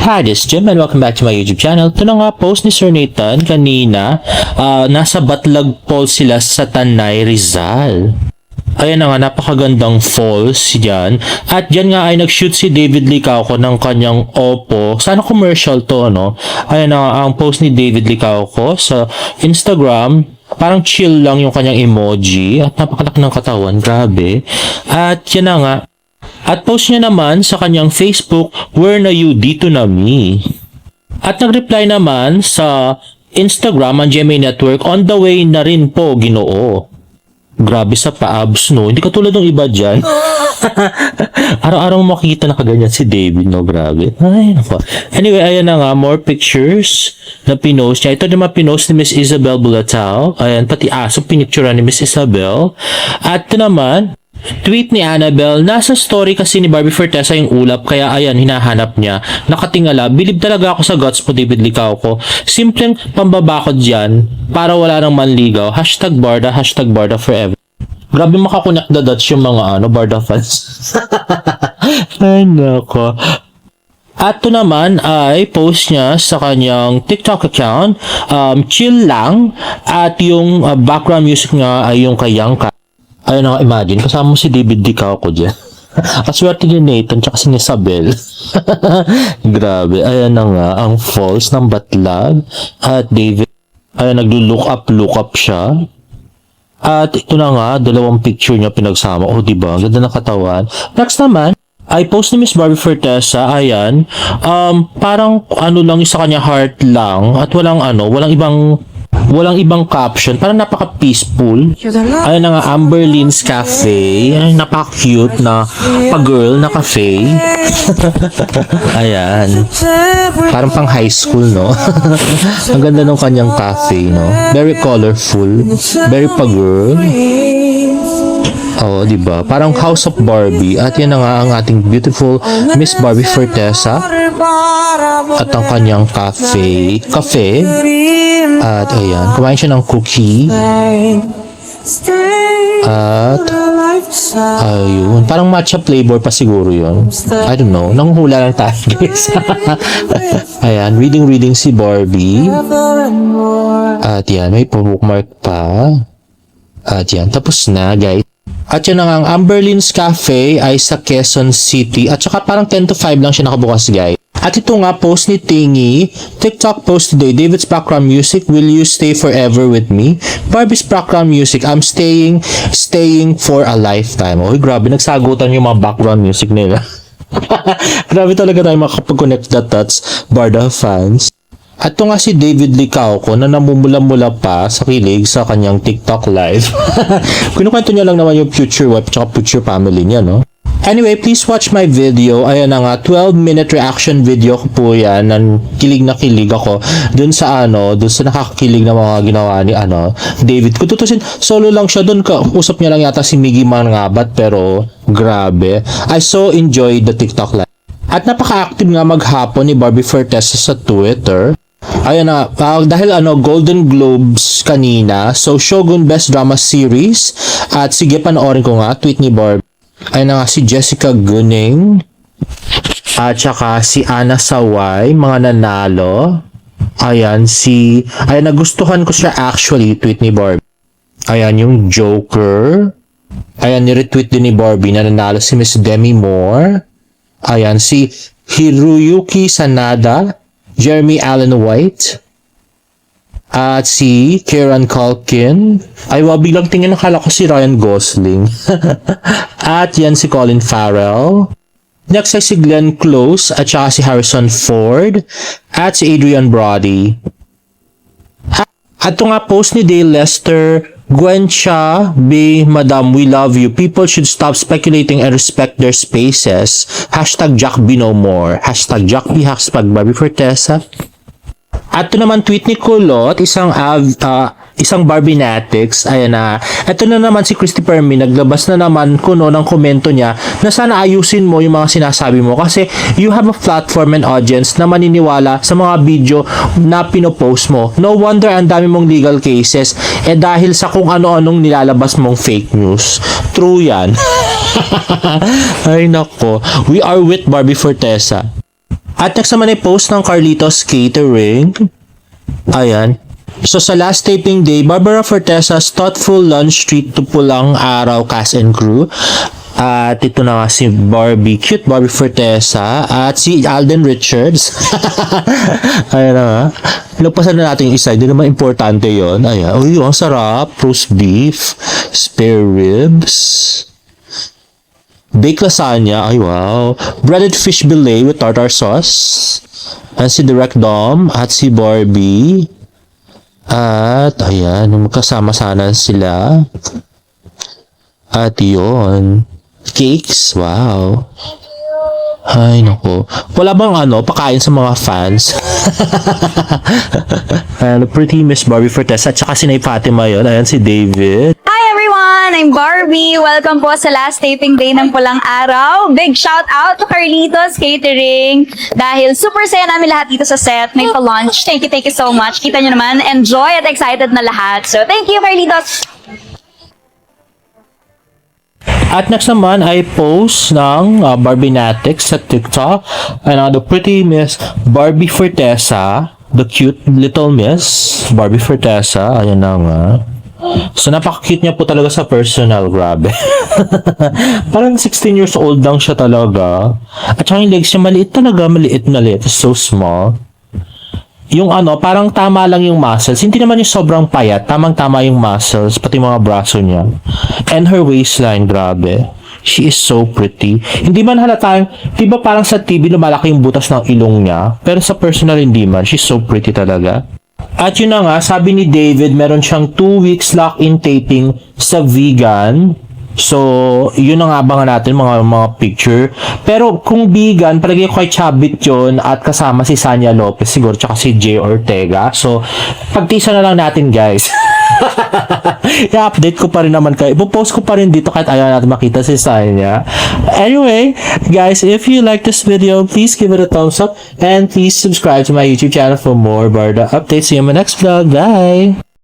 Hi, this is Jim and welcome back to my YouTube channel. Ito na nga post ni Sir Nathan kanina. Nasa Batlag Falls sila sa Tanay, Rizal. Ayan na nga, napakagandang falls yan. At dyan nga ay nag-shoot si David Licauco ng kanyang Oppo. Sana commercial to, no? Ayan na nga, ang post ni David Licauco sa Instagram. Parang chill lang yung kanyang emoji. At napakalaki ng katawan, grabe. At yan na nga. At post niya naman sa kanyang Facebook, "Where na you? Dito na me." At nag-reply naman sa Instagram ang GMA Network, "On the way na rin po, Ginoo." Grabe sa paabs, no? Hindi katulad ng iba dyan. Araw-araw makikita na kaganyan si David, no? Grabe. Ay, nako. Anyway, ayan na nga, more pictures na pinost niya. Ito naman pinost ni Miss Isabel Bulatao. Ayan, pati aso pinicturean ni Miss Isabel. At ito naman, tweet ni Annabelle, "Nasa story kasi ni Barbie Fortesa yung ulap, kaya ayan, hinahanap niya. Nakatingala, bilib talaga ako sa guts mo, David Licauco. Simpleng pambabakod dyan, para wala nang manligaw. Barda forever." Grabe makakunak the dots yung mga Barda fans. Ay, nako. At ito naman ay post niya sa kanyang TikTok account, chill lang, at yung background music nga ay yung kay Yanka. Ayun nga, imagine, kasama mo si David Licauco dyan. Kaswerte ni Nathan tsaka si Isabel. Grabe, ayan na nga, ang falls ng Batlag. At David, ayan, naglo-look up siya. At ito na nga, dalawang picture niya pinagsama. Oh, diba? Ganda ng katawan. Next naman, ay post ni Miss Barbie Fortesa, ayan, parang lang sa kanya, heart lang, at walang ibang caption, parang napaka-peaceful. Ayun na nga, Amberlyne's Cafe. Ay, napaka-cute na pa-girl na cafe. Ayan. Parang pang high school, no? Ang ganda ng kanyang cafe, no? Very colorful. Very pa-girl. Oh, diba? Parang House of Barbie. At yan na nga ang ating beautiful Miss Barbie Fortesa. At ang kanyang cafe. At ayan, kumain siya ng cookie. At ayun, parang matcha flavor pa siguro yun. I don't know, nanghula lang tayo, guys. Ayan, reading si Barbie. At yan, may bookmark pa. At yan, tapos na, guys. At yun na nga, ang Amberlyne's Cafe ay sa Quezon City. At saka parang 10 to 5 lang siya nakabukas, guys. At ito nga, post ni Tingy, TikTok post today, "David's background music, will you stay forever with me? Barbie's background music, I'm staying for a lifetime." Oh, grabe, nagsagutan yung mga background music nila. Grabe talaga tayo makapag-connect the dots, Barda fans. At ito nga si David Licauco na namumula-mula pa sa kilig sa kanyang TikTok live. Kinukwento niya lang naman yung future wife at future family niya, no? Anyway, please watch my video. Ayan na nga, 12-minute reaction video ko po yan. Kilig na kilig ako dun sa nakakakilig na mga ginawa ni David. Kung tutusin, solo lang siya dun. Usap niya lang yata si Miggy Mangabat, pero grabe. I so enjoyed the TikTok live. At napaka-active nga maghapon ni Barbie Fortesa sa Twitter. Ayan na, dahil Golden Globes kanina. So, Shogun Best Drama Series. At sige, panoorin ko nga, tweet ni Barbie. Ayan na nga, si Jessica Gunning. At saka si Ana Saway, mga nanalo. Ayan, nagustuhan ko siya actually, tweet ni Barbie. Ayan, yung Joker. Ayan, ni-retweet din ni Barbie na nanalo si Miss Demi Moore. Ayan, si Hiroyuki Sanada, Jeremy Allen White, at si Kieran Culkin. Ay, biglang tingin, nakala ko si Ryan Gosling. At yan si Colin Farrell. Next ay si Glenn Close at saka si Harrison Ford at si Adrian Brody. At ito nga post ni Dale Lester, "Gwen Cha, Madam, we love you. People should stop speculating and respect their spaces. #JackB no more. #JackB, #Barbie Fortesa." At ito naman tweet ni Kulot, isang Barbinatics. Ayan na. Ito na naman si Christopher Min, naglabas na naman ng komento niya na sana ayusin mo yung mga sinasabi mo kasi you have a platform and audience na maniniwala sa mga video na pinopost mo. No wonder ang dami mong legal cases dahil sa kung ano-anong nilalabas mong fake news. True yan. Ay nako. We are with Barbie Fortesa. At next naman ay post ng Carlitos Catering. Ayan. So sa last taping day, Barbara Fortesa's thoughtful lunch treat to Pulang Araw cast and crew. At ito na nga si Barbie, cute Barbie Fortesa. At si Alden Richards. Ayan na nga. Lagpasan na natin yung isa. Hindi naman importante yon. Ayan. Uy, ang sarap. Roast beef. Spare ribs. Baked lasagna. Ay, wow. Breaded fish fillet with tartar sauce. And si Direct Dom. At si Barbie. At, ayan. Magkasama sana sila. At yun. Cakes. Wow. Ay, naku. Wala bang pakain sa mga fans? Ayan, pretty Miss Barbie Fortesa. At saka si Nay Fatima yun. Ayan, si David. Hi everyone! I'm Barbie. Welcome po sa last taping day ng Pulang Araw. Big shout out to Carlitos Catering. Dahil super saya namin lahat dito sa set. May pa-lunch. Thank you so much. Kita nyo naman, enjoy at excited na lahat. So thank you Carlitos! At next naman ay post ng Barbie Natics sa TikTok. The pretty Miss Barbie Fortesa. The cute little Miss Barbie Fortesa. Ayan na nga. So, napaka-cute niya po talaga sa personal. Grabe. Parang 16 years old lang siya talaga. At saka yung legs niya maliit talaga. Maliit na liit. So small. Yung parang tama lang yung muscles. Hindi naman yung sobrang payat. Tamang-tama yung muscles. Pati mga braso niya. And her waistline, grabe. She is so pretty. Hindi man halata, di ba parang sa TV lumalaki yung butas ng ilong niya? Pero sa personal hindi man. She's so pretty talaga. At yun na nga, sabi ni David, meron siyang 2 weeks lock-in taping sa vegan. So, yun ang abangan natin, mga picture. Pero kung vegan, palagay ko kay Chabit yun at kasama si Sanya Lopez siguro, tsaka si Jay Ortega. So, pagtisa na lang natin, guys. I-update ko pa rin naman kayo. Ipopost ko pa rin dito kahit ayaw natin makita si Sanya. Anyway, guys, if you like this video, please give it a thumbs up and please subscribe to my YouTube channel for more Barda updates. See you in my next vlog. Bye!